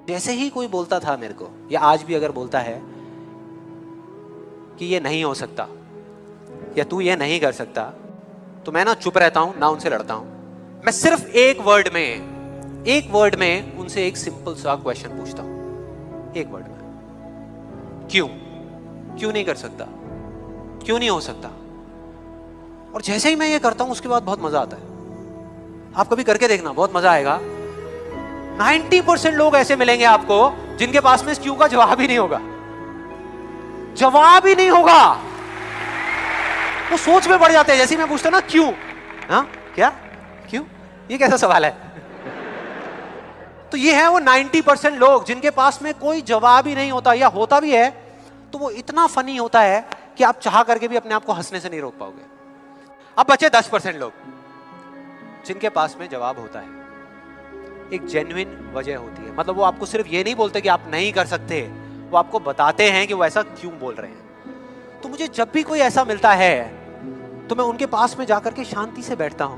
जैसे ही कोई बोलता था मेरे को, या आज भी अगर बोलता है कि ये नहीं हो सकता या तू ये नहीं कर सकता, तो मैं ना चुप रहता हूं, ना उनसे लड़ता हूं। मैं सिर्फ एक वर्ड में उनसे एक सिंपल सा क्वेश्चन पूछता हूं, एक वर्ड में, क्यों नहीं कर सकता, क्यों नहीं हो सकता। और जैसे ही मैं ये करता हूं उसके बाद बहुत मजा आता है। आप कभी करके देखना, बहुत मजा आएगा। 90% लोग ऐसे मिलेंगे आपको जिनके पास में इस क्यों का जवाब ही नहीं होगा, जवाब ही नहीं होगा। वो सोच में पड़ जाते हैं। जैसे मैं पूछता ना क्यों, हाँ क्या क्यों, ये कैसा सवाल है। तो ये है वो 90% लोग जिनके पास में कोई जवाब ही नहीं होता, या होता भी है तो वो इतना फनी होता है कि आप चाह करके भी अपने आप को हंसने से नहीं रोक पाओगे। अब बचे 10% लोग जिनके पास में जवाब होता है, एक जेन्युइन वजह होती है। मतलब वो आपको सिर्फ ये नहीं बोलते कि आप नहीं कर सकते, वो आपको बताते हैं कि वो ऐसा क्यों बोल रहे हैं। तो मुझे जब भी कोई ऐसा मिलता है तो मैं उनके पास में जाकर के शांति से बैठता हूं,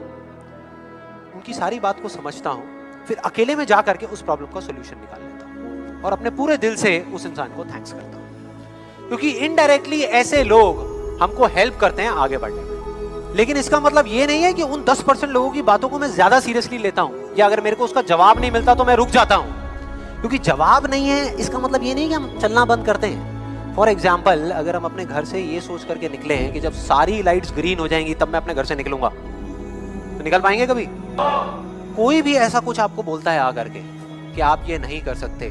उनकी सारी बात को समझता हूं, फिर अकेले में जाकर के उस प्रॉब्लम का सॉल्यूशन निकाल लेता हूं और अपने पूरे दिल से उस इंसान को थैंक्स करता हूं। क्योंकि इनडायरेक्टली ऐसे लोग हमको हेल्प करते हैं आगे बढ़ने में। लेकिन इसका मतलब ये नहीं है कि उन 10% लोगों की बातों को मैं ज्यादा सीरियसली लेता हूं, या अगर मेरे को उसका जवाब नहीं मिलता तो मैं रुक जाता हूं। क्योंकि जवाब नहीं है इसका मतलब ये नहीं कि हम चलना बंद करते हैं। फॉर एग्जाम्पल, अगर हम अपने घर से ये सोच करके निकले हैं कि जब सारी लाइट्स ग्रीन हो जाएंगी तब मैं अपने घर से निकलूंगा, तो निकल पाएंगे कभी? कोई भी ऐसा कुछ आपको बोलता है आकर के कि आप ये नहीं कर सकते,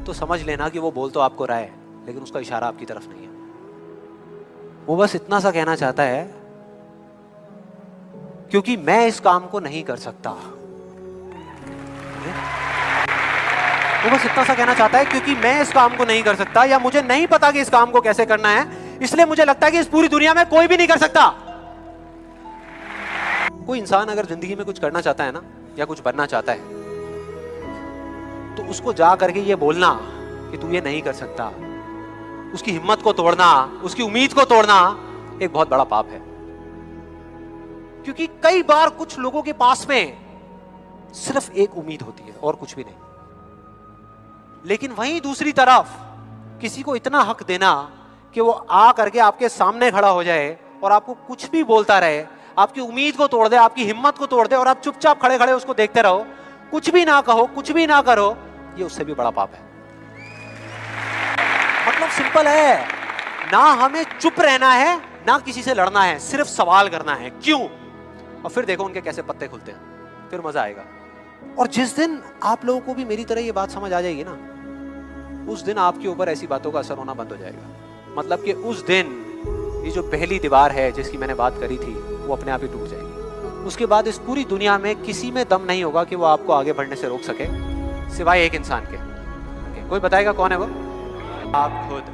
तो समझ लेना कि वो बोल तो आपको रहा है, लेकिन उसका इशारा आपकी तरफ नहीं है। वो बस इतना सा कहना चाहता है क्योंकि मैं इस काम को नहीं कर सकता। वो बस इतना सा कहना चाहता है क्योंकि मैं इस काम को नहीं कर सकता, या मुझे नहीं पता कि इस काम को कैसे करना है, इसलिए मुझे लगता है कि इस पूरी दुनिया में कोई भी नहीं कर सकता। कोई इंसान अगर जिंदगी में कुछ करना चाहता है ना, या कुछ बनना चाहता है, तो उसको जा करके ये बोलना कि तू ये नहीं कर सकता, उसकी हिम्मत को तोड़ना, उसकी उम्मीद को तोड़ना एक बहुत बड़ा पाप है। क्योंकि कई बार कुछ लोगों के पास में सिर्फ एक उम्मीद होती है और कुछ भी नहीं, लेकिन वहीं दूसरी तरफ किसी को इतना हक देना कि वो आ करके आपके सामने खड़ा हो जाए और आपको कुछ भी बोलता रहे, आपकी उम्मीद को तोड़ दे, आपकी हिम्मत को तोड़ दे, और आप चुपचाप खड़े खड़े उसको देखते रहो, कुछ भी ना कहो, कुछ भी ना करो, ये उससे भी बड़ा पाप है। मतलब सिंपल है, ना हमें चुप रहना है, ना किसी से लड़ना है, सिर्फ सवाल करना है क्यों, और फिर देखो उनके कैसे पत्ते खुलते हैं, फिर मजा आएगा। और जिस दिन आप लोगों को भी मेरी तरह ये बात समझ आ जाएगी ना, उस दिन आपके ऊपर ऐसी बातों का असर होना बंद हो जाएगा। मतलब कि उस दिन ये जो पहली दीवार है जिसकी मैंने बात करी थी, वो अपने आप ही टूट जाएगी। उसके बाद इस पूरी दुनिया में किसी में दम नहीं होगा कि वो आपको आगे बढ़ने से रोक सके, सिवाय एक इंसान के। कोई बताएगा कौन है वो? आप खुद।